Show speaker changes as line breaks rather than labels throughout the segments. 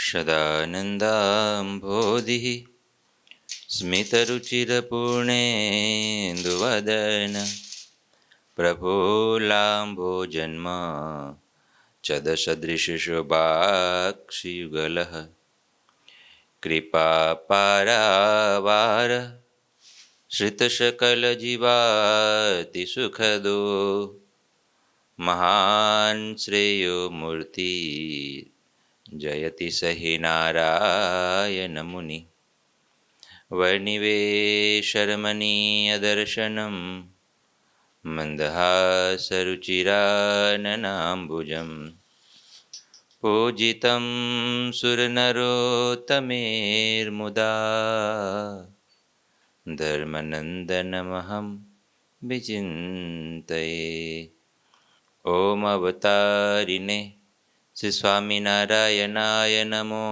सदानन्दाम्भोधिः स्मितरुचिरपूर्णेन्दुवदन प्रफुल्लाम्भोजन्म चदसदृशशोभाक्षियुगलः कृपापारावार श्रितसकलजीवातिसुखदो महान् श्रेयो मूर्ति जयति सहि नारायणमुनि वर्णिवेशर्मणीयदर्शनं मन्दहासरुचिराननाम्बुजं पूजितं सुरनरोत्तमेर्मुदा धर्मनन्दनमहं विचिन्तये। ओम अवतारिणे श्री स्वामिनारायणाय नमो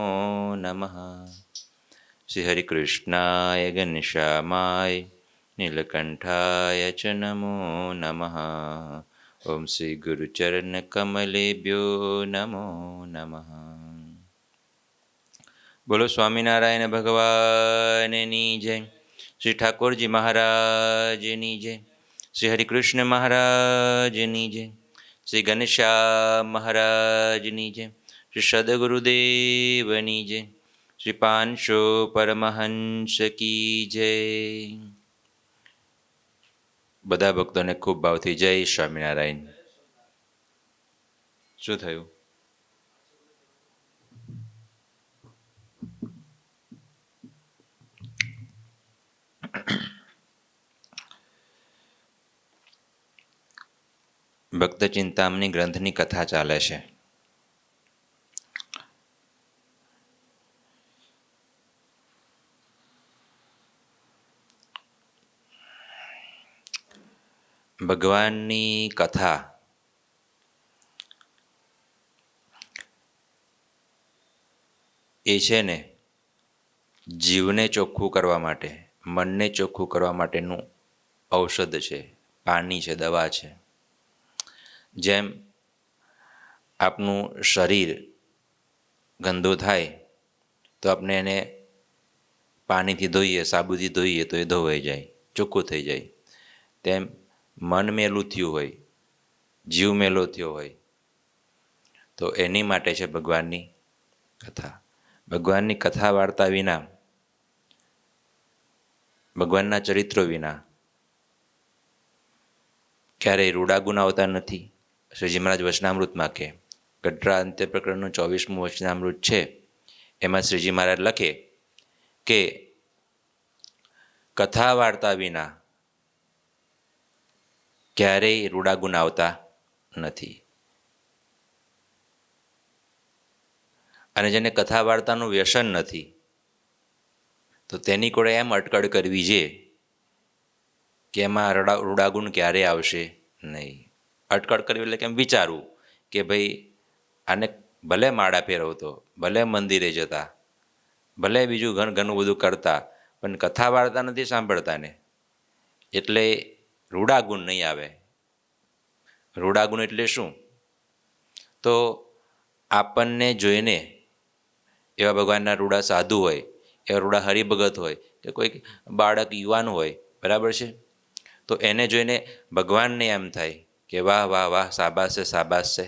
नमः। श्री हरिकृष्णाय घनश्यामाय नीलकंठाय च नमो नमः। ओम श्री गुरुचरणकमलेभ्यो नमो नमः। बोलो स्वामिनारायण भगवाननी जय। श्री ठाकुरजी महाराजनी जय। श्री हरिकृष्ण महाराजनी जय। श्री घनश्याम महाराजनी जय। श्री सद्गुरुदेवनी जय। श्री पांचो परमहंस की जय। બધા ભક્તોને ખૂબ ભાવથી જય સ્વામિનારાયણ। શું થયું? ભક્ત ચિંતામણી ગ્રંથની કથા ચાલે છે। ભગવાનની કથા એ છે ને જીવને ચોખ્ખું કરવા માટે, મનને ચોખ્ખું કરવા માટેનું ઔષધ છે, પાણી છે, દવા છે। જેમ આપનું શરીર ગંદુ થાય તો આપણે એને પાણીથી ધોઈએ, સાબુથી ધોઈએ તો એ ધોવાઈ જાય, ચોખ્ખું થઈ જાય। તેમ મન મેલું થયું હોય, જીવ મેલો થયો હોય તો એની માટે છે ભગવાનની કથા। ભગવાનની કથા વાર્તા વિના, ભગવાનના ચરિત્રો વિના ક્યારેય રૂડા ગુણ આવતા નથી। શ્રીજી મહારાજ વચનામૃતમાં કે ગઢડા અંત્ય પ્રકરણનું 24મું વચનામૃત છે, એમાં શ્રીજી મહારાજ લખે કે કથા વાર્તા વિના ક્યારેય રૂડા ગુણ આવતા નથી। અને જેને કથા વાર્તાનું વ્યસન નથી તો તેની કોડે એમ અટકળ કરવી છે કે એમાં રૂડા ગુણ ક્યારેય આવશે નહીં। અટકળ કરવી એટલે કેમ વિચારવું કે ભાઈ આને ભલે માળા ફેરવતો, ભલે મંદિરે જતા, ભલે બીજું ઘણું બધું કરતા, પણ કથા વાર્તા નથી સાંભળતા ને એટલે રૂડા ગુણ નહીં આવે। રૂડા ગુણ એટલે શું? તો આપણને જોઈને એવા ભગવાનના રૂડા સાધુ હોય, એવા રૂડા હરિભગત હોય કે કોઈ બાળક યુવાન હોય, બરાબર છે, તો એને જોઈને ભગવાનને એમ થાય કે વાહ વાહ વાહ, શાબાશ છે, શાબાશ છે।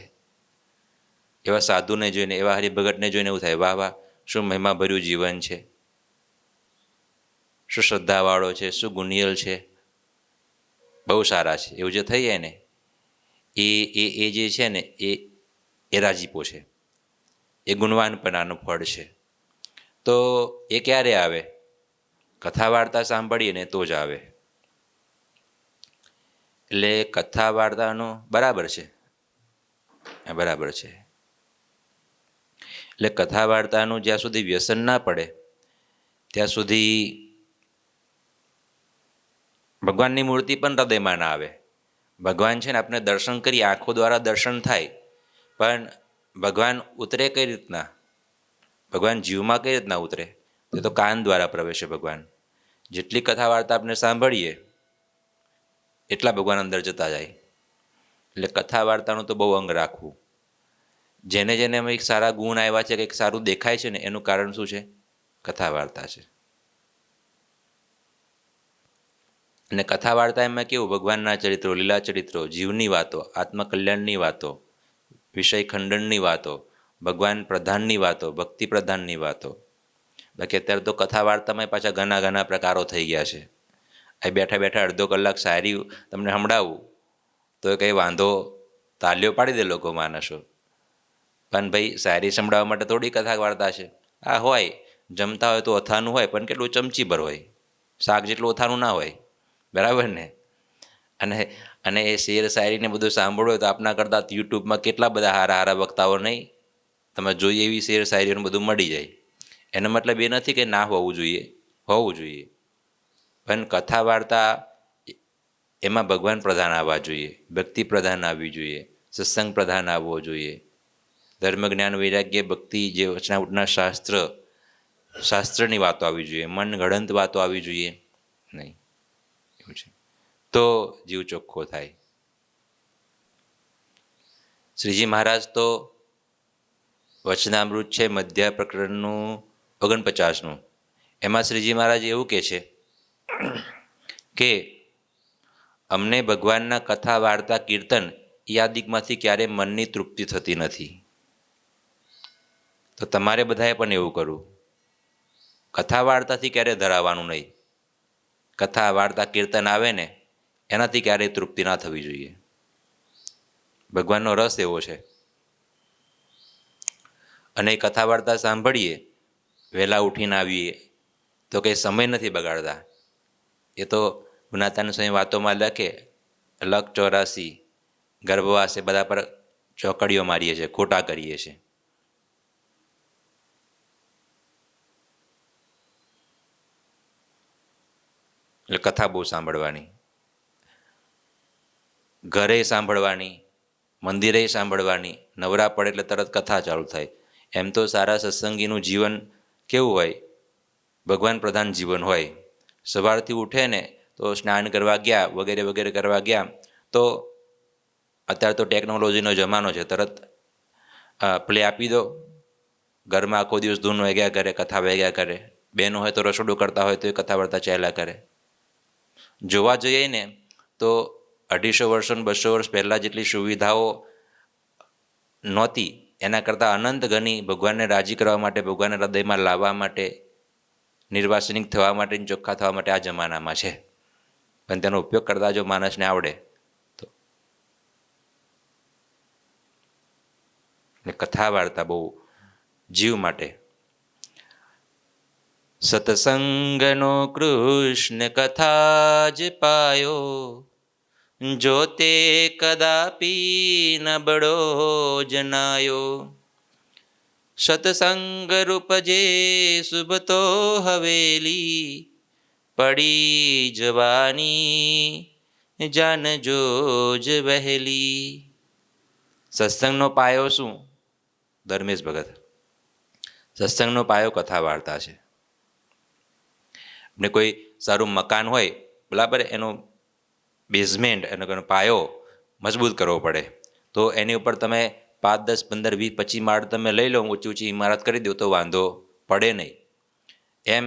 એવા સાધુને જોઈને, એવા હરિભગતને જોઈને એવું થાય વાહ વાહ, શું મહિમાભર્યું જીવન છે, શું શ્રદ્ધાવાળો છે, શું ગુણિયલ છે, બહુ સારા છે, એવું જે થઈએ ને એ જે છે ને એ રાજીપો છે, એ ગુણવાનપણાનું ફળ છે। તો એ ક્યારે આવે? કથા વાર્તા સાંભળીએ ને તો જ આવે। એટલે કથા વાર્તાનું બરાબર છે, બરાબર છે। એટલે કથા વાર્તાનું જ્યાં સુધી વ્યસન ના પડે ત્યાં સુધી ભગવાનની મૂર્તિ પણ હૃદયમાં ના આવે। ભગવાન છે ને આપણે દર્શન કરીએ, આંખો દ્વારા દર્શન થાય, પણ ભગવાન ઉતરે કઈ રીતના? ભગવાન જીવમાં કઈ રીતના ઉતરે? તે તો કાન દ્વારા પ્રવેશે ભગવાન। જેટલી કથા વાર્તા આપણે સાંભળીએ એટલા ભગવાન અંદર જતા જાય। એટલે કથા વાર્તાનું તો બહુ અંગ રાખવું। જેને જેને એમાં એક સારા ગુણ આવ્યા છે, કંઈક સારું દેખાય છે ને, એનું કારણ શું છે? કથા વાર્તા છે. અને કથા વાર્તા એમાં કેવું, ભગવાનના ચરિત્રો, લીલા ચરિત્રો, જીવની વાતો, આત્મકલ્યાણની વાતો, વિષય ખંડનની વાતો, ભગવાન પ્રધાનની વાતો, ભક્તિ પ્રધાનની વાતો. બાકી અત્યારે તો કથા વાર્તામાં પાછા ઘણા ઘણા પ્રકારો થઈ ગયા છે. અહીં બેઠા બેઠા અડધો કલાક શાયરી તમને સંભળાવું તો કંઈ વાંધો, તાલીઓ પાડી દે લોકો, માણસો. પણ ભાઈ શાયરી સંભળાવવા માટે થોડી કથા વાર્તા છે. આ હોય, જમતા હોય તો અથાનું હોય, પણ કેટલું ચમચીભર હોય, શાક જેટલું અથાનું ના હોય. બરાબર ને? અને અને એ શેર શાયરીને બધું સાંભળવું હોય તો આપણા કરતાં યુટ્યુબમાં કેટલા બધા હારા હારા વક્તાઓ નહીં, તમે જોઈએ એવી શેર શાયરીઓને બધું મળી જાય. એનો મતલબ એ નથી કે ના હોવું જોઈએ, હોવું જોઈએ. પણ કથા વાર્તા એમાં ભગવાન પ્રધાન આવવા જોઈએ, ભક્તિ પ્રધાન આવવી જોઈએ, સત્સંગ પ્રધાન આવવો જોઈએ. ધર્મ જ્ઞાન વૈરાગ્ય ભક્તિ જે વચનાઉટના શાસ્ત્રની વાતો આવવી જોઈએ, મન ઘડંત વાતો આવવી જોઈએ નહીં. એવું છે તો જીવ ચોખ્ખો થાય. શ્રીજી મહારાજ તો વચનામૃત છે મધ્ય પ્રકરણનું 49, એમાં શ્રીજી મહારાજ એવું કહે છે કે અમને ભગવાનના કથા વાર્તા કીર્તન યાદિકમાંથી ક્યારે મનની તૃપ્તિ થતી નથી. તો તમારે બધાએ પણ એવું કરવું. કથા વાર્તાથી ક્યારેય ધરાવવાનું નહીં. કથા વાર્તા કીર્તન આવે ને એનાથી ક્યારેય તૃપ્તિ ના થવી જોઈએ. ભગવાનનો રસ એવો છે. અને એ કથા વાર્તા સાંભળીએ, વહેલા ઉઠીને આવીએ તો કંઈ સમય નથી બગાડતા. એ તો ગુનાતાન સ્વામી વાતોમાં લખે, લખ 84 ગર્ભવાસે બધા પર ચોકડીઓ મારીએ છીએ, ખોટા કરીએ છીએ. એટલે કથા બહુ સાંભળવાની, ઘરે સાંભળવાની, મંદિરે સાંભળવાની. નવરા પડે એટલે તરત કથા ચાલુ થાય. એમ તો સારા સત્સંગીનું જીવન કેવું હોય? ભગવાન પ્રધાન જીવન હોય. સવારથી ઉઠે ને તો સ્નાન કરવા ગયા, વગેરે વગેરે કરવા ગયા, તો અત્યારે તો ટેકનોલોજીનો જમાનો છે, તરત પ્લે આપી દો, ઘરમાં આખો દિવસ ધૂન વાગ્યા કરે, કથા વાગ્યા કરે. બહેનો હોય તો રસોડું કરતા હોય તો એ કથા વાર્તા ચાલ્યા કરે. જોવા જઈએ ને તો 250 વર્ષ 200 વર્ષ પહેલાં જેટલી સુવિધાઓ નહોતી, એના કરતાં અનંત ગણી ભગવાનને રાજી કરવા માટે, ભગવાનને હૃદયમાં લાવવા માટે, નિર્વાસનિક થવા માટે, ચોખ્ખા થવા માટે આ જમાનામાં છે. પણ તેનો ઉપયોગ કરતા જો માણસને આવડે તો. કથા વાર્તા બહુ જીવ માટે. સત્સંગનો કૃષ્ણ કથા જ પાયો, જોતે કદાપી નબળો જનાયો. સત્સંગ રૂપ જે શુભતો હવેલી, પડી જવાની જાનજો જ વહેલી. સત્સંગનો પાયો શું? ધર્મેશ ભગત, સત્સંગનો પાયો કથા વાર્તા છે. ને કોઈ સારું મકાન હોય, બરાબર, એનો બેઝમેન્ટ, એનો પાયો મજબૂત કરવો પડે. તો એની ઉપર તમે 5, 10, 15, 20, 25 માળ તમે લઈ લો, ઊંચી ઊંચી ઇમારત કરી દો તો વાંધો પડે નહીં. એમ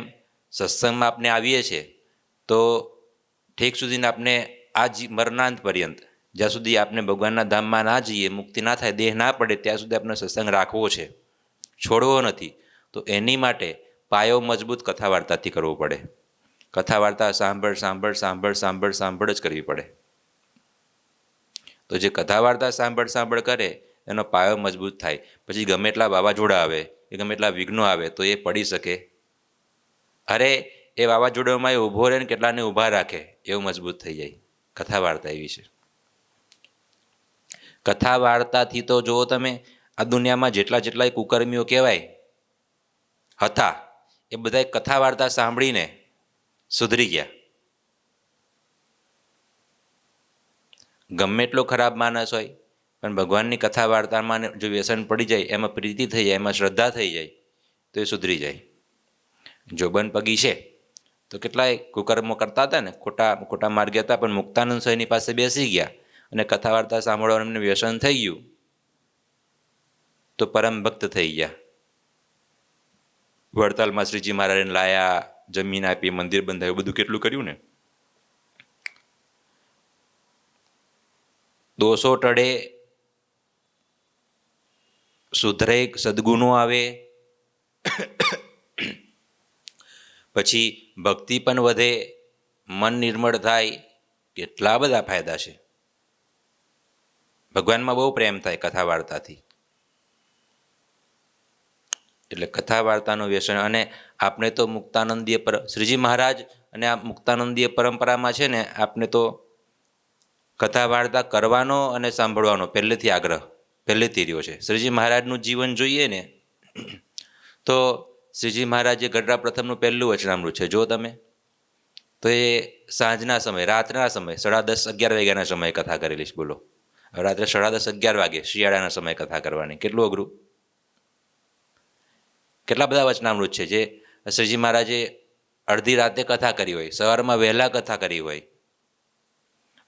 સત્સંગમાં આપણે આવીએ છીએ તો ઠેક સુધીને આપણે આ મરણાંત પર્યંત, જ્યાં સુધી આપણે ભગવાનના ધામમાં ના જઈએ, મુક્તિ ના થાય, દેહ ના પડે, ત્યાં સુધી આપણે સત્સંગ રાખવો છે, છોડવો નથી. તો એની માટે પાયો મજબૂત કથા વાર્તાથી કરવો પડે. કથા વાર્તા સાંભળ સાંભળ સાંભળ સાંભળ સાંભળ જ કરવી પડે. તો જે કથા વાર્તા સાંભળ સાંભળ કરે એનો પાયો મજબૂત થાય. પછી ગમે એટલા વાવાઝોડા આવે, કે ગમે એટલા વિઘ્નો આવે તો એ પડી શકે. અરે એ વાવાઝોડામાં એ ઊભો રહે ને કેટલાને ઊભા રાખે, એવું મજબૂત થઈ જાય. કથા વાર્તા એવી છે. કથા વાર્તાથી તો જુઓ તમે, આ દુનિયામાં જેટલા જેટલા કુકર્મીઓ કહેવાય હતા, એ બધા કથા વાર્તા સાંભળીને સુધરી ગયા. ગમે એટલો ખરાબ માણસ હોય, પણ ભગવાનની કથા વાર્તામાં જો વ્યસન પડી જાય, એમાં પ્રીતિ થઈ જાય, એમાં શ્રદ્ધા થઈ જાય તો એ સુધરી જાય. જોબન પગી છે તો કેટલાય કુકર્મો કરતા હતા ને, ખોટા માર્ગે હતા, પણ મુક્તાનંદ સ્વામીની પાસે બેસી ગયા અને કથા વાર્તા સાંભળવાનું એમને વ્યસન થઈ ગયું. તો પરમ ભક્ત થઈ ગયા. વડતાલમાં શ્રીજી મહારાજને લાયા, જમીન આપી, મંદિર બંધાયું, બધું કેટલું કર્યું ને. દોષો ટળે, સુધરે, સદગુણો આવે, પછી ભક્તિ પણ વધે, મન નિર્મળ થાય. કેટલા બધા ફાયદા છે. ભગવાનમાં બહુ પ્રેમ થાય કથા વાર્તાથી. એટલે કથા વાર્તાનું વ્યસન. અને આપણે તો મુક્તાનંદીય શ્રીજી મહારાજ અને આ મુક્તાનંદીય પરંપરામાં છે ને, આપણે તો કથા વાર્તા કરવાનો અને સાંભળવાનો પહેલેથી આગ્રહ પહેલેથી રહ્યો છે. શ્રીજી મહારાજનું જીવન જોઈએ ને તો શ્રીજી મહારાજે ગઢડા પ્રથમનું પહેલું વચનામૃત છે. જો તમે તો એ સાંજના સમયે, રાતના સમયે 10:30, 11 વાગ્યાના સમયે કથા કરેલી છે. બોલો, રાત્રે 10:30, 11 વાગે શિયાળાના સમયે કથા કરવાની, કેટલું અઘરું. કેટલા બધા વચનામૃત છે જે શ્રીજી મહારાજે અડધી રાતે કથા કરી હોય, સવારમાં વહેલા કથા કરી હોય.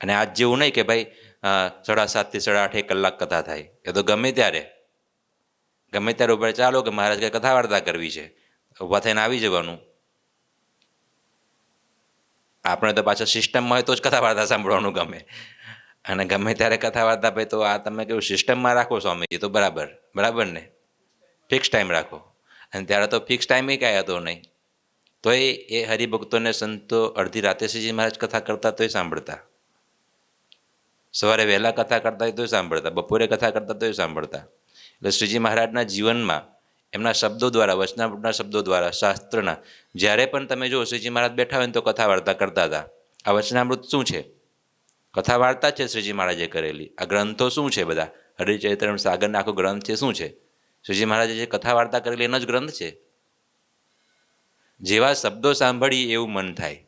અને આજ જેવું નહીં કે ભાઈ 7:30 થી 8:30 કલાક કથા થાય. એ તો ગમે ત્યારે ઉપર ચાલો કે મહારાજ કે કથા વાર્તા કરવી છે, ઊભા થઈને આવી જવાનું. આપણે તો પાછા સિસ્ટમમાં હોય તો જ કથા વાર્તા સાંભળવાનું ગમે. અને ગમે ત્યારે કથા વાર્તા, ભાઈ તો આ તમે કેવું સિસ્ટમમાં રાખો સ્વામીજી, તો બરાબર ને, ફિક્સ ટાઈમ રાખો. અને ત્યારે તો ફિક્સ ટાઈમ એ કાંઈ હતો નહીં. તો એ હરિભક્તોને સંતો અડધી રાતે શ્રીજી મહારાજ કથા કરતા તોય સાંભળતા, સવારે વહેલા કથા કરતા હોય તોય સાંભળતા, બપોરે કથા કરતા તોય સાંભળતા. એટલે શ્રીજી મહારાજના જીવનમાં એમના શબ્દો દ્વારા, વચનામૃતના શબ્દો દ્વારા, શાસ્ત્રના, જ્યારે પણ તમે જો શ્રીજી મહારાજ બેઠા હોય ને તો કથા વાર્તા કરતા હતા. આ વચનામૃત શું છે? કથા વાર્તા છે શ્રીજી મહારાજે કરેલી. આ ગ્રંથો શું છે? બધા હરિચરિત્ર સાગરનો આખો ગ્રંથ છે, શું છે? શ્રીજી મહારાજે જે કથા વાર્તા કરેલી એનો જ ગ્રંથ છે. જેવા શબ્દો સાંભળી એવું મન થાય,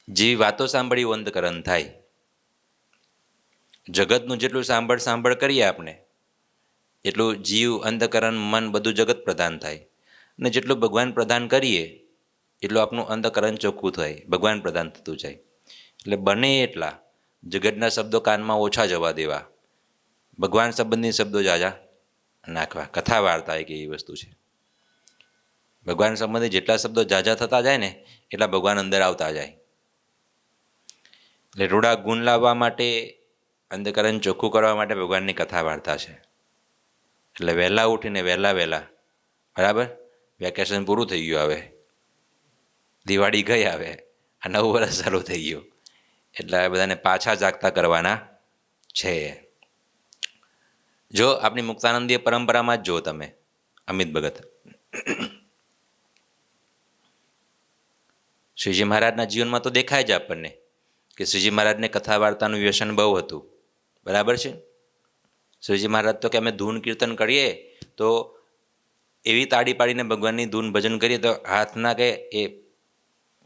જેવી વાતો સાંભળી એવું અંતકરણ થાય. જગતનું જેટલું સાંભળ કરીએ આપણે, એટલું જીવ, અંતકરણ, મન બધું જગત પ્રધાન થાય. અને જેટલું ભગવાન પ્રદાન કરીએ એટલું આપણું અંતકરણ ચોખ્ખું થાય, ભગવાન પ્રદાન થતું જાય. એટલે બને એટલા જગતના શબ્દો કાનમાં ઓછા જવા દેવા, ભગવાન સંબંધી શબ્દો જાજા નાખવા. કથા વાર્તા એક એવી વસ્તુ છે. ભગવાન સંબંધી જેટલા શબ્દો જાજા થતા જાય ને એટલા ભગવાન અંદર આવતા જાય. એટલે રૂડા ગુણ લાવવા માટે, અંતકરણ ચોખ્ખું કરવા માટે ભગવાનની કથા વાર્તા છે. એટલે વહેલા ઉઠીને વહેલા બરાબર, વેકેશન પૂરું થઈ ગયું, હવે દિવાળી ગઈ, હવે આ નવું વર્ષ ચાલુ થઈ ગયું. એટલે બધાને પાછા જાગતા કરવાના છે. જો આપણી મુક્તાનંદીય પરંપરામાં જ જો તમે, અમિત ભગત શ્રીજી મહારાજના જીવનમાં તો દેખાય જ આપણને કે શ્રીજી મહારાજને કથા વાર્તાનું વ્યસન બહુ હતું. બરાબર છે. શ્રીજી મહારાજ તો કે અમે ધૂન કીર્તન કરીએ તો એવી તાળી પાડીને ભગવાનની ધૂન ભજન કરીએ તો હાથના કે એ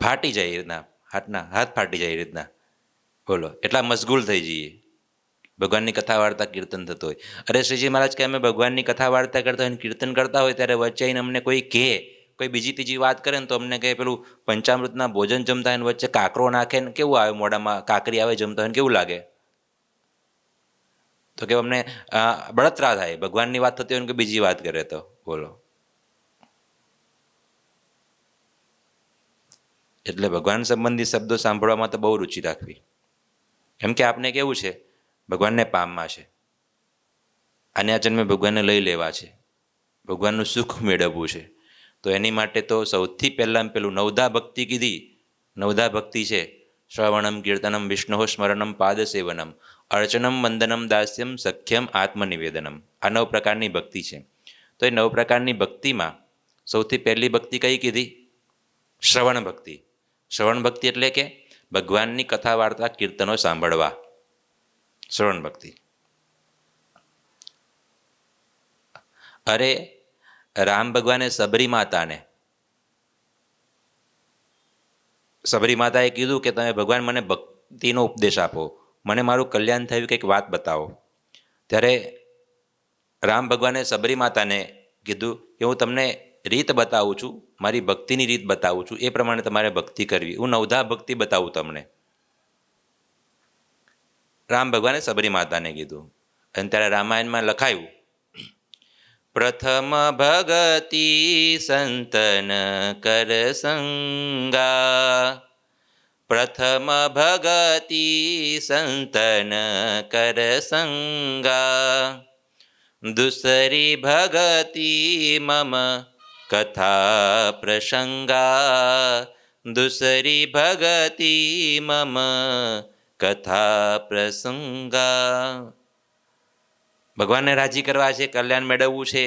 ફાટી જાય, એ રીતના હાથ ફાટી જાય, એ રીતના. બોલો, એટલા મશગુલ થઈ જઈએ ભગવાનની કથા વાર્તા કીર્તન થતો હોય. અરે શ્રીજી મહારાજ કે અમે ભગવાનની કથા વાર્તા કરતા હોય, કીર્તન કરતા હોય, ત્યારે વચ્ચે આવીને અમને કોઈ કહે, કોઈ બીજી ત્રીજી વાત કરે ને તો અમને કહે પેલું પંચામૃતના ભોજન જમતા હોય ને વચ્ચે કાકરો નાખે ને કેવું આવે મોઢામાં, કાકરી આવે જમતા હોય ને કેવું લાગે? તો કે અમને બળતરા થાય. ભગવાનની વાત થતી હોય ને કે બીજી વાત કરે તો બોલો. એટલે ભગવાન સંબંધી શબ્દો સાંભળવામાં તો બહુ રુચિ રાખવી. કેમ કે આપને કેવું છે, ભગવાનને પામવા છે, આને આ જન્મે ભગવાનને લઈ લેવા છે, ભગવાનનું સુખ મેળવવું છે. તો એની માટે તો સૌથી પહેલાં પેલું નવધા ભક્તિ કીધી. નવધા ભક્તિ છે શ્રવણમ, કીર્તનમ, વિષ્ણુ સ્મરણમ, પાદ સેવનમ, અર્ચનમ, વંદનમ, દાસ્યમ, સખ્યમ, આત્મનિવેદનમ. આ 9 પ્રકારની ભક્તિ છે. તો એ 9 પ્રકારની ભક્તિમાં સૌથી પહેલી ભક્તિ કઈ કીધી? શ્રવણ ભક્તિ. શ્રવણ ભક્તિ એટલે કે ભગવાનની કથા વાર્તા કીર્તનો સાંભળવા, શ્રવણ ભક્તિ. અરે રામ ભગવાને સબરી માતાએ કીધું કે તમે ભગવાન મને ભક્તિનો ઉપદેશ આપો, મને મારું કલ્યાણ થયું કંઈક વાત બતાવો. ત્યારે રામ ભગવાને સબરી માતાને કીધું કે હું તમને રીત બતાવું છું, મારી ભક્તિની રીત બતાવું છું, એ પ્રમાણે તમારે ભક્તિ કરવી. હું નવધા ભક્તિ બતાવું તમને. રામ ભગવાને સબરી માતાને કીધું. અને ત્યારે રામાયણમાં લખાયું, પ્રથમ ભગતિ સંતન કર સંગા, પ્રથમ ભગતિ સંતન કર સંગા, દુસરી ભગતિ મમ કથા પ્રસંગા, દુસરી ભગતિ મમ કથા પ્રસંગા. ભગવાનને રાજી કરવા છે, કલ્યાણ મેળવવું છે,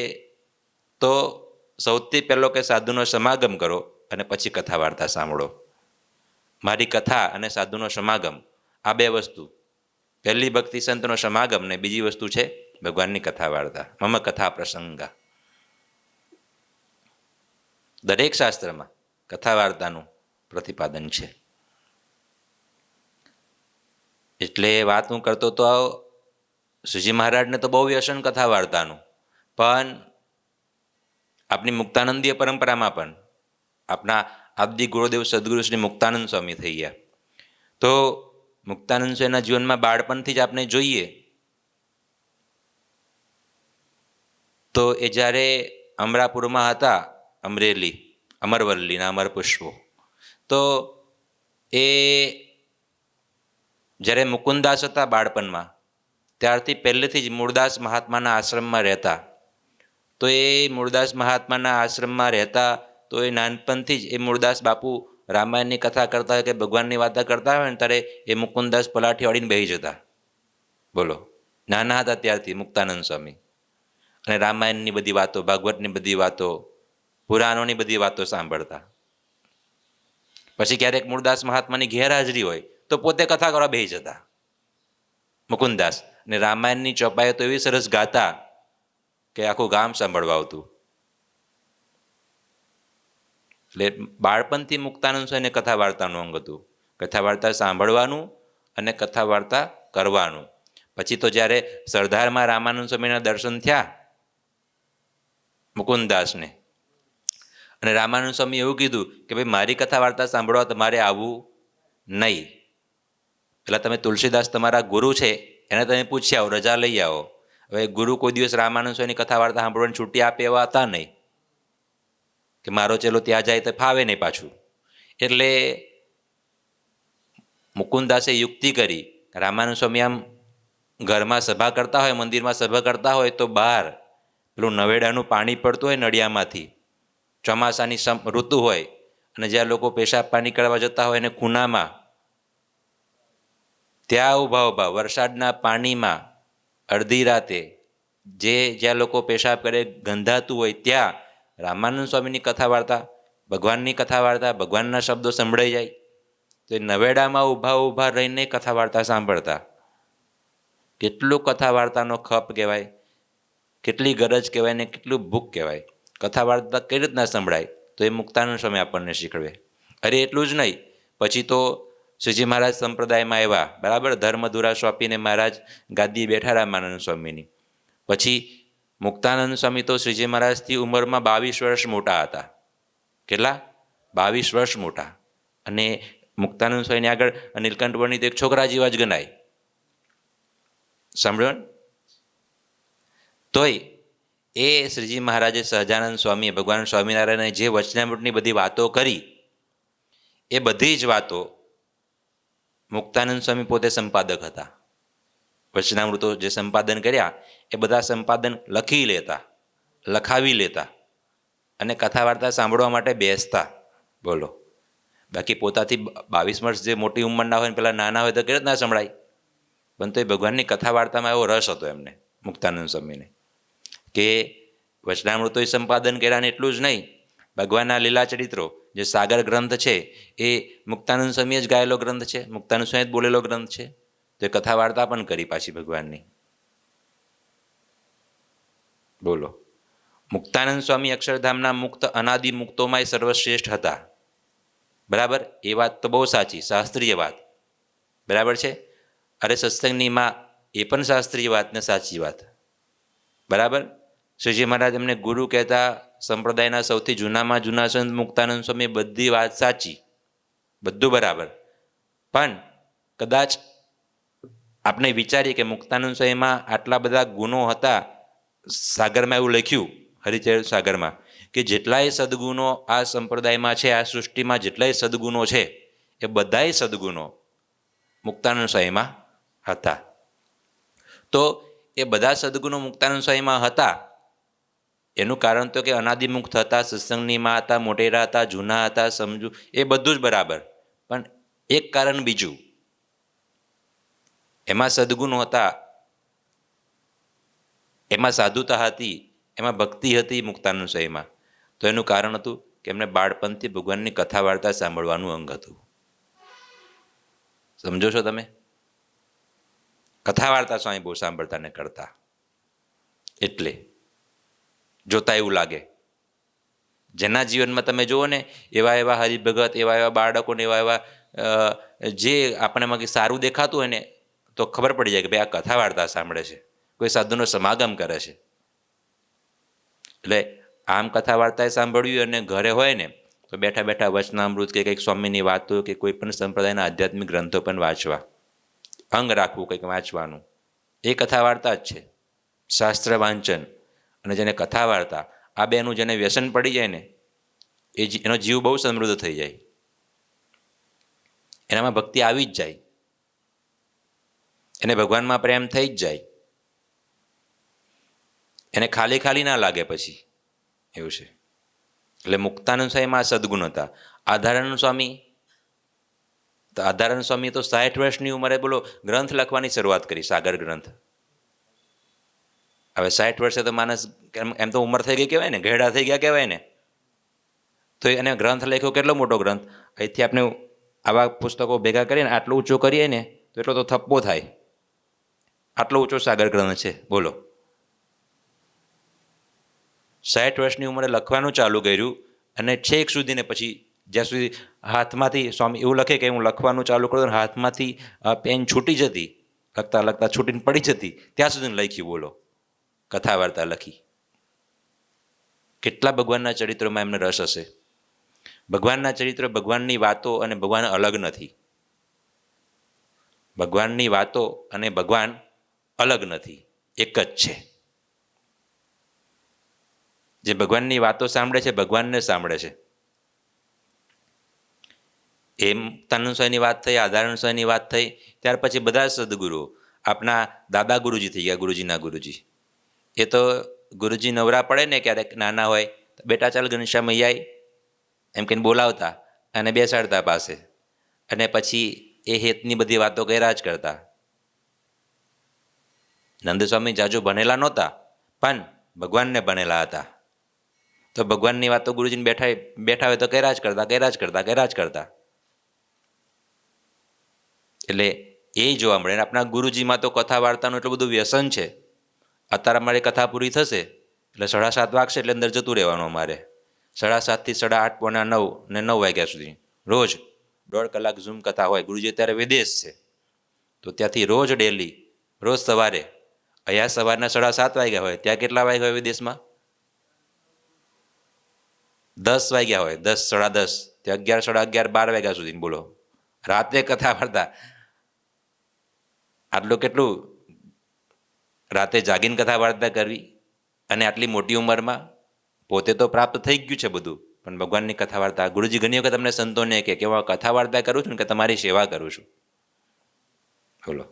તો સૌથી પહેલો કે સાધુનો સમાગમ કરો અને પછી કથા વાર્તા સાંભળો. મારી કથા અને સાધુનો સમાગમ, આ બે વસ્તુ, પહેલી ભક્તિ સંતનો સમાગમ ને બીજી વસ્તુ છે ભગવાનની કથા વાર્તા. મમ કથા પ્રસંગા. દરેક શાસ્ત્રમાં કથા વાર્તાનું પ્રતિપાદન છે. એટલે વાત હું કરતો તો શ્રીજી મહારાજને તો બહુ વ્યસન કથા વાર્તાનું, પણ આપણી મુક્તાનંદીય પરંપરામાં પણ આપણા આદિ ગુરુદેવ સદગુરુ શ્રી મુક્તાનંદ સ્વામી થઈ ગયા. તો મુક્તાનંદ સ્વામીના જીવનમાં બાળપણથી જ આપણે જોઈએ તો એ જ્યારે અમરાપુરમાં હતા, અમરેલી, અમરવલ્લીના અમર પુષ્પો, તો એ જ્યારે મુકુંદાસ હતા બાળપણમાં, ત્યારથી પહેલેથી જ મૂળદાસ મહાત્માના આશ્રમમાં રહેતા. તો એ મૂળદાસ મહાત્માના આશ્રમમાં રહેતા, તો એ નાનપણથી જ એ મૂળદાસ બાપુ રામાયણની કથા કરતા હોય કે ભગવાનની વાર્તા કરતા હોય ને ત્યારે એ મુકુંદાસ પલાઠી વાળીને બેસી જતા. બોલો, નાના હતા ત્યારથી મુક્તાનંદ સ્વામી, અને રામાયણની બધી વાતો, ભાગવતની બધી વાતો, પુરાણોની બધી વાતો સાંભળતા. પછી ક્યારેક મૂળદાસ મહાત્માની ગેરહાજરી હોય તો પોતે કથા કરવા બેસી જતા મુકુંદાસ, ને રામાયણની ચોપાઈઓ તો એવી સરસ ગાતા કે આખું ગામ સાંભળવા આવતું. એટલે બાળપણથી મુક્તાનંદ સ્વામીને કથા વાર્તાનું અંગ હતું. કથા વાર્તા સાંભળવાનું અને કથા વાર્તા કરવાનું. પછી તો જ્યારે સરદારમાં રામાનંદ સ્વામીના દર્શન થયા મુકુંદાસને, અને રામાનંદ સ્વામી એવું કીધું કે ભાઈ મારી કથા વાર્તા સાંભળવા તમારે આવવું નહીં. એટલે તમે તુલસીદાસ તમારા ગુરુ છે એને તમે પૂછી આવો, રજા લઈ આવો. હવે ગુરુ કોઈ દિવસ રામાનંદ સ્વામીની કથા વાર્તા સાંભળવાની છૂટી આપે એવા હતા નહીં કે મારો ચેલો ત્યાં જાય તો ફાવે નહીં પાછું. એટલે મુકુંદાસે યુક્તિ કરી, રામાનંદ સ્વામી આમ ઘરમાં સભા કરતા હોય, મંદિરમાં સભા કરતા હોય તો બહાર પેલું નવેડાનું પાણી પડતું હોય નળિયામાંથી, ચોમાસાની ઋતુ હોય, અને જ્યાં લોકો પેશાબ પાણી કરવા જતા હોય એને ખૂણામાં, ત્યાં ઊભા ઊભા વરસાદના પાણીમાં અડધી રાતે જ્યાં લોકો પેશાબ કરે ગંધાતું હોય ત્યાં રામાનંદ સ્વામીની કથા વાર્તા, ભગવાનની કથા વાર્તા, ભગવાનના શબ્દો સંભળાઈ જાય. તો એ નવેડામાં ઊભા ઊભા રહીને કથા વાર્તા સાંભળતા. કેટલું કથા વાર્તાનો ખપ કહેવાય, કેટલી ગરજ કહેવાય ને કેટલું ભૂખ કહેવાય. કથા વાર્તા કઈ રીતના સંભળાય તો એ મુક્તાનંદ સ્વામી આપણને શીખવે. અરે એટલું જ નહીં, પછી તો શ્રીજી મહારાજ સંપ્રદાયમાં આવ્યા, બરાબર, ધર્મધુરા સોંપીને મહારાજ ગાદી બેઠા રામાનંદ સ્વામીની. પછી મુક્તાનંદ સ્વામી તો શ્રીજી મહારાજથી ઉંમરમાં 22 વર્ષ મોટા હતા. કેટલા? 22 વર્ષ મોટા. અને મુક્તાનંદ સ્વામીની આગળ નીલકંઠ વર્ણિત એક છોકરા જેવા જ ગણાય. સાંભળ્યો ને? તોય એ શ્રીજી મહારાજે સહજાનંદ સ્વામીએ ભગવાન સ્વામિનારાયણે જે વચનામૃતની બધી વાતો કરી, એ બધી જ વાતો મુક્તાનંદ સ્વામી પોતે સંપાદક હતા. વચનામૃતો જે સંપાદન કર્યા એ બધા સંપાદન લખી લેતા, લખાવી લેતા અને કથા વાર્તા સાંભળવા માટે બેસતા. બોલો, બાકી પોતાથી 22 વર્ષ જે મોટી ઉંમરના હોય ને પેલા નાના હોય તો કેવી રીતના સંભળાય? પણ તો એ ભગવાનની કથા વાર્તામાં એવો રસ હતો એમને, મુક્તાનંદ સ્વામીને, કે વચનામૃતોએ સંપાદન કર્યા ને એટલું જ નહીં, ભગવાનના લીલા ચરિત્રો જે સાગર ગ્રંથ છે એ મુક્તાનંદ સ્વામીએ જ ગાયેલો ગ્રંથ છે, મુક્તાનંદ સ્વામી જ બોલેલો ગ્રંથ છે. તો એ કથા વાર્તા પણ કરી પાછી ભગવાનની. બોલો, મુક્તાનંદ સ્વામી અક્ષરધામના મુક્ત અનાદિ મુક્તોમાં સર્વશ્રેષ્ઠ હતા. બરાબર, એ વાત તો બહુ સાચી, શાસ્ત્રીય વાત, બરાબર છે. અરે સત્સંગની માં એ પણ શાસ્ત્રીય વાત ને સાચી વાત, બરાબર. શ્રીજી મહારાજ એમને ગુરુ કહેતા, સંપ્રદાયના સૌથી જૂનામાં જૂના સંત મુક્તાનંદ સ્વામી, બધી વાત સાચી, બધું બરાબર. પણ કદાચ આપણે વિચારીએ કે મુક્તાનંદ સ્વામીમાં આટલા બધા ગુણો હતા. સાગરમાં એવું લખ્યું, હરિચરિત્ર સાગરમાં, કે જેટલાય સદગુણો આ સંપ્રદાયમાં છે, આ સૃષ્ટિમાં જેટલાય સદગુણો છે, એ બધાય સદગુણો મુક્તાનંદ સ્વામીમાં હતા. તો એ બધા સદગુણો મુક્તાનંદ સ્વામીમાં હતા એનું કારણ તો કે અનાદિમુક્ત હતા, સત્સંગનીમાં હતા, મોટેરા હતા, જૂના હતા, સમજુ, એ બધું જ બરાબર. પણ એક કારણ બીજું, એમાં સદગુણો હતા, એમાં સાધુતા હતી, એમાં ભક્તિ હતી મુક્તાનંદ સ્વામીમાં. તો એનું કારણ હતું કે એમને બાળપણથી ભગવાનની કથા વાર્તા સાંભળવાનું અંગ હતું. સમજો છો તમે? કથા વાર્તા સ્વામી બહુ સાંભળતા ને કરતા, એટલે જોતા એવું લાગે. જેના જીવનમાં તમે જુઓ ને, એવા એવા હરિભગત, એવા એવા બાળકોને, એવા એવા જે આપણેમાં સારું દેખાતું હોય ને, તો ખબર પડી જાય કે ભાઈ આ કથા વાર્તા સાંભળે છે, કોઈ સાધુનો સમાગમ કરે છે. એટલે આમ કથા વાર્તાએ સાંભળ્યું અને ઘરે હોય ને તો બેઠા બેઠા વચનામૃત કે કંઈક સ્વામીની વાતો કે કોઈ પણ સંપ્રદાયના આધ્યાત્મિક ગ્રંથો પણ વાંચવા, અંગ રાખવું કંઈક વાંચવાનું, એ કથા વાર્તા જ છે. શાસ્ત્ર વાંચન અને જેને કથા વાર્તા, આ બેનું જેને વ્યસન પડી જાય ને, એનો જીવ બહુ સમૃદ્ધ થઈ જાય, એનામાં ભક્તિ આવી જ જાય, એને ભગવાનમાં પ્રેમ થઈ જ જાય, એને ખાલી ખાલી ના લાગે પછી, એવું છે. એટલે મુક્તાનંદ સ્વામીમાં સદગુણ હતા. આધારાનંદ સ્વામી, તો આધારાનંદ સ્વામી તો 60 વર્ષની ઉંમરે બોલો ગ્રંથ લખવાની શરૂઆત કરી, સાગર ગ્રંથ. હવે 60 વર્ષે તો માણસ એમ તો ઉંમર થઈ ગઈ કહેવાય ને, ઘેડા થઈ ગયા કહેવાય ને. તો એને ગ્રંથ લખ્યો, કેટલો મોટો ગ્રંથ. અહીંથી આપણે આવા પુસ્તકો ભેગા કરીએ ને, આટલો ઊંચો કરીએ ને તો એટલો તો થપ્પો થાય, આટલો ઊંચો સાગર ગ્રંથ છે, બોલો. 60 વર્ષની ઉંમરે લખવાનું ચાલુ કર્યું અને છેક સુધીને પછી જ્યાં સુધી હાથમાંથી, સ્વામી એવું લખે કે હું લખવાનું ચાલુ કરું, હાથમાંથી પેન છૂટી જતી, લખતા લખતા છૂટીને પડી જતી, ત્યાં સુધી લખ્યું, બોલો. કથા વાર્તા લખી. કેટલા ભગવાનના ચરિત્રોમાં એમને રસ હશે. ભગવાનના ચરિત્ર, ભગવાનની વાતો અને ભગવાન અલગ નથી. ભગવાનની વાતો અને ભગવાન અલગ નથી, એક જ છે. જે ભગવાનની વાતો સાંભળે છે, ભગવાનને સાંભળે છે. એમ મુક્તાનંદ સ્વામીની વાત થઈ, આધારાનંદ સ્વામીની વાત થઈ, ત્યાર પછી બધા સદગુરુઓ આપણા દાદા ગુરુજી થઈ ગયા, ગુરુજીના ગુરુજી. એ તો ગુરુજી નવરા પડે ને ક્યારેક નાના હોય, બેટા ચાલ ઘનશ્યામ મૈયાઈ એમ કહીને બોલાવતા અને બેસાડતા પાસે, અને પછી એ હેતની બધી વાતો કર્યા જ કરતા. નંદસ્વામી જાજુ ભણેલા નહોતા, પણ ભગવાનને ભણેલા હતા. તો ભગવાનની વાતો ગુરુજીને બેઠા હોય તો કર્યા જ કરતા. એટલે એ જોવા મળે. આપણા ગુરુજીમાં તો કથા વાર્તાનું એટલું બધું વ્યસન છે. અત્યારે અમારી કથા પૂરી થશે એટલે 7:30 વાગશે એટલે અંદર જતું રહેવાનું અમારે. 7:30 થી 8:30, 8:45 ને 9 વાગ્યા સુધી રોજ 1.5 કલાક ઝૂમ કથા હોય. ગુરુજી અત્યારે વિદેશ છે, તો ત્યાંથી રોજ ડેલી, રોજ સવારે, અહીંયા સવારના 7:30 વાગ્યા હોય, ત્યાં કેટલા વાગ્યા હોય વિદેશમાં? 10 વાગ્યા હોય, 10, 10:30, ત્યાં 11, 11:30, 12 વાગ્યા સુધી, બોલો. રાતે કથા વાર્તા. આટલું કેટલું રાતે જાગીને કથા વાર્તા કરવી, અને આટલી મોટી ઉંમરમાં. પોતે તો પ્રાપ્ત થઈ ગયું છે બધું, પણ ભગવાનની કથા વાર્તા. ગુરુજી ઘણી વખત તમને સંતોને કે હું કથા વાર્તા કરું છું ને કે તમારી સેવા કરું છું, બોલો.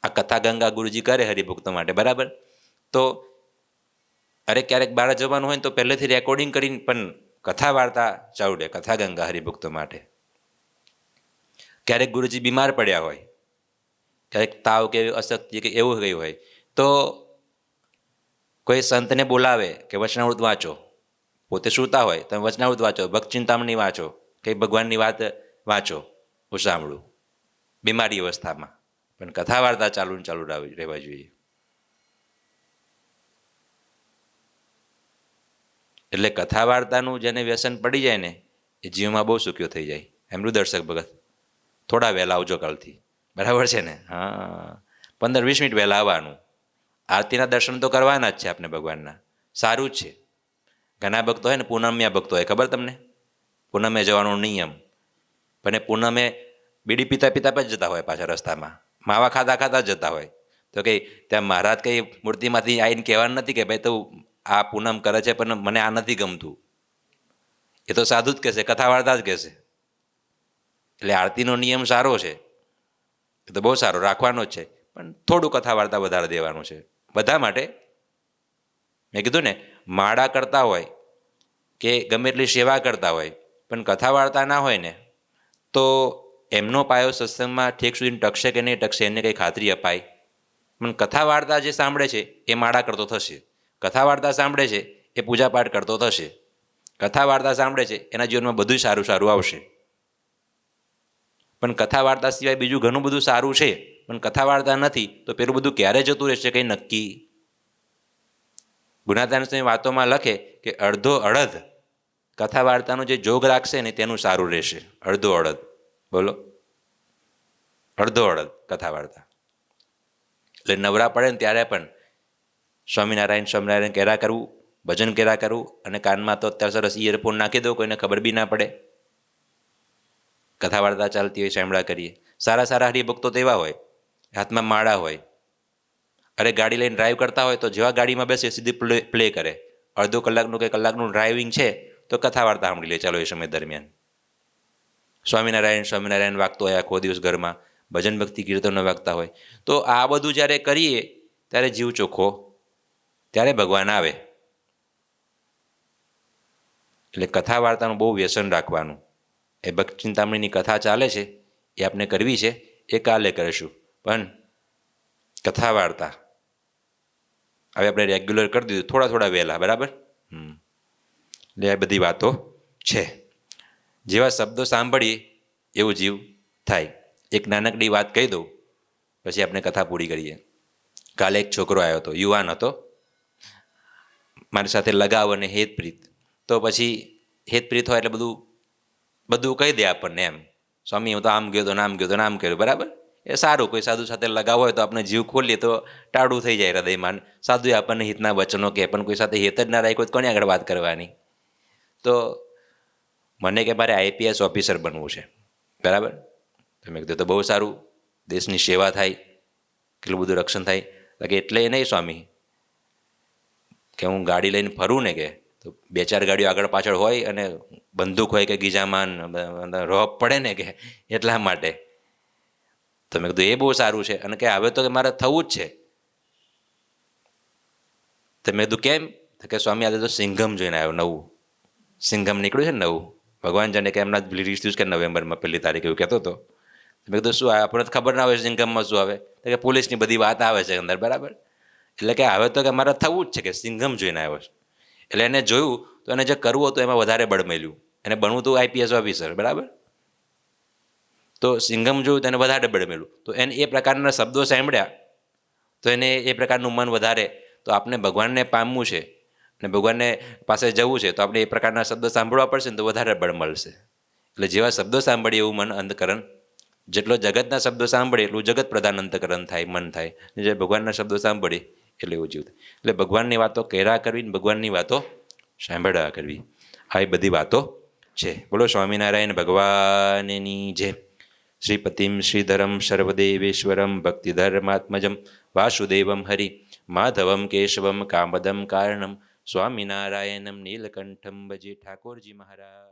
આ કથા ગંગા ગુરુજી કરે હરિભક્તો માટે, બરાબર. તો અરે ક્યારેક બહાર જવાનું હોય તો પહેલેથી રેકોર્ડિંગ કરીને પણ કથા વાર્તા ચાલુ રહે, કથા ગંગા હરિભક્તો માટે. ક્યારેક ગુરુજી બીમાર પડ્યા હોય, ક્યારેક તાવ કે અશક્તિ કે એવું ગયું હોય, તો કોઈ સંતને બોલાવે કે વચનામૃત વાંચો. પોતે સૂતા હોય તમે વચનામૃત વાંચો, ભક્ત ચિંતામણી વાંચો, કંઈ ભગવાનની વાત વાંચો, હું સાંભળું બીમારી અવસ્થામાં. પણ કથા વાર્તા ચાલુ રહેવા જોઈએ. એટલે કથા વાર્તાનું જેને વ્યસન પડી જાય ને, એ જીવમાં બહુ સુખ્યો થઈ જાય. એમનું દર્શક ભગત થોડા વહેલા આવજો કાલથી, બરાબર છે ને? હા, 15-20 મિનિટ વહેલા આવવાનું. આરતીના દર્શન તો કરવાના જ છે આપણે ભગવાનના, સારું જ છે. ઘણા ભક્તો હોય ને, પૂનમિયા ભક્તો હોય, ખબર તમને? પૂનમે જવાનો નિયમ. પણ એ પૂનમે બીડી પીતા પીતા પણ જતા હોય પાછા રસ્તામાં, માવા ખાતા ખાતા જ જતા હોય. તો કંઈ ત્યાં મહારાજ કંઈ મૂર્તિમાંથી આવીને કહેવાનું નથી કે ભાઈ તું આ પૂનમ કરે છે પણ મને આ નથી ગમતું. એ તો સાધુ જ કહેશે, કથા વાર્તા જ કહેશે. એટલે આરતીનો નિયમ સારો છે, એ તો બહુ સારો રાખવાનો જ છે, પણ થોડું કથા વાર્તા વધારે દેવાનું છે બધા માટે. મેં કીધું ને, માળા કરતા હોય કે ગમે એટલી સેવા કરતા હોય પણ કથા વાર્તા ના હોય ને તો એમનો પાયો સત્સંગમાં ઠેક સુધી ટકશે કે નહીં ટકશે એને કંઈ ખાતરી અપાય. પણ કથા વાર્તા જે સાંભળે છે એ માળા કરતો થશે, કથા વાર્તા સાંભળે છે એ પૂજાપાઠ કરતો થશે, કથા વાર્તા સાંભળે છે એના જીવનમાં બધું સારું સારું આવશે. પણ કથા વાર્તા સિવાય બીજું ઘણું બધું સારું છે પણ કથા વાર્તા નથી તો પેલું બધું ક્યારે જતું રહેશે કંઈ નક્કી. ગુણાતાન સ્વામી વાતોમાં લખે કે અડધો અડધ કથા વાર્તાનો જે જોગ રાખશે ને તેનું સારું રહેશે. અડધો અડધ, બોલો, અડધો અડધ કથા વાર્તા. એટલે નવરા પડે ને ત્યારે પણ સ્વામિનારાયણ સ્વામિનારાયણ કર્યા કરવું, ભજન કર્યા કરવું, અને કાનમાં તો અત્યારે સરસ ઇયરફોન નાખી દો, કોઈને ખબર બી ના પડે. કથા વાર્તા ચાલતી હોય, સાંભળા કરીએ. સારા સારા હરિભક્તો તો એવા હોય, હાથમાં માળા હોય, અરે ગાડી લઈને ડ્રાઈવ કરતા હોય તો જેવા ગાડીમાં બેસે સીધી પ્લે કરે. અડધો કલાકનું કે કલાકનું ડ્રાઇવિંગ છે તો કથા વાર્તા સાંભળી લે ચાલો એ સમય દરમિયાન. સ્વામિનારાયણ સ્વામિનારાયણ વાગતો હોય આખો દિવસ ઘરમાં, ભજન ભક્તિ કીર્તનો વાગતા હોય. તો આ બધું જ્યારે કરીએ ત્યારે જીવ ચોખ્ખો, ત્યારે ભગવાન આવે. એટલે કથા વાર્તાનું બહુ વ્યસન રાખવાનું. એ ભક્ત ચિંતામણીની કથા ચાલે છે એ આપણે કરવી છે, એ કાલે કરીશું. પણ કથા વાર્તા હવે આપણે રેગ્યુલર કરી દીધું, થોડા થોડા વહેલા, બરાબર. એટલે આ બધી વાતો છે. જેવા શબ્દો સાંભળીએ એવું જીવ થાય. એક નાનકડી વાત કહી દઉં પછી આપણે કથા પૂરી કરીએ. કાલે એક છોકરો આવ્યો હતો, યુવાન હતો, મારી સાથે લગાવ અને હેતપ્રીત. તો પછી હેતપ્રીત હોય એટલે બધું કહી દે આપણને એમ, સ્વામી હું તો આમ ગયો તો નામ ગયો તો નામ કર્યું, બરાબર. એ સારું, કોઈ સાધુ સાથે લગાવ હોય તો આપણે જીવ ખોલીએ તો ટાળું થઈ જાય હૃદયમાં. સાધુએ આપણને હિતના વચનો કહે પણ કોઈ સાથે હિત જ ના રાખ્યું તો કોની આગળ વાત કરવાની. તો મને કે મારે આઈપીએસ ઓફિસર બનવું છે, બરાબર. તો મેં કીધું તો બહુ સારું, દેશની સેવા થાય, કેટલું બધું રક્ષણ થાય. કે એટલે એ નહીં સ્વામી કે હું ગાડી લઈને ફરું ને કે તો 2-4 ગાડીઓ આગળ પાછળ હોય અને બંદૂક હોય કે ગીજામાન રોપ પડે ને કે એટલા માટે. તો મેં કીધું એ બહુ સારું છે. અને કે હવે તો કે મારે થવું જ છે. તો મેં કીધું કેમ? તો કે સ્વામી આજે તો સિંઘમ જોઈને આવ્યો, નવું સિંઘમ નીકળ્યું છે ને નવું, ભગવાન જાણે કે એમના રિલીઝ થયું છે કે નવેમ્બરમાં 1લી તારીખે, એવું કહેતો હતો. મેં કીધું શું આવે, આપણને ખબર ના હોય સિંઘમમાં શું આવે? તો કે પોલીસની બધી વાત આવે છે અંદર, બરાબર. એટલે કે હવે તો કે મારે થવું જ છે કે સિંઘમ જોઈને આવ્યો છે. એટલે એને જોયું તો એને જે કરવું હતું એમાં વધારે બળ મળ્યું. એને બનવું હતું આઈપીએસ ઓફિસર, બરાબર. તો સિંઘમ જોયું તો એને વધારે બળ મળ્યું. તો એને એ પ્રકારના શબ્દો સાંભળ્યા તો એને એ પ્રકારનું મન વધારે. તો આપણે ભગવાનને પામવું છે અને ભગવાનને પાસે જવું છે તો આપણે એ પ્રકારના શબ્દો સાંભળવા પડશે ને તો વધારે બળ મળશે. એટલે જેવા શબ્દો સાંભળીએ એવું મન અંતકરણ, જેટલો જગતના શબ્દો સાંભળે એટલું જગત પ્રધાન અંતકરણ થાય, મન થાય. જે ભગવાનના શબ્દો સાંભળીએ એટલે એવું જીવ થાય. એટલે ભગવાનની વાતો કહેરા કરવી ને ભગવાનની વાતો સાંભળ્યા કરવી, આ બધી વાતો છે. બોલો સ્વામિનારાયણ ભગવાનની જય. શ્રીપતિમ શ્રીધરમ સર્વદેવેશ્વરમ ભક્તિધર્માત્મજમ વાસુદેવમ હરિ માધવમ કેશવમ કામદમ કારણમ સ્વામિનારાયણમ નીલકંઠમ ભજે. ઠાકોરજી મહારાજ.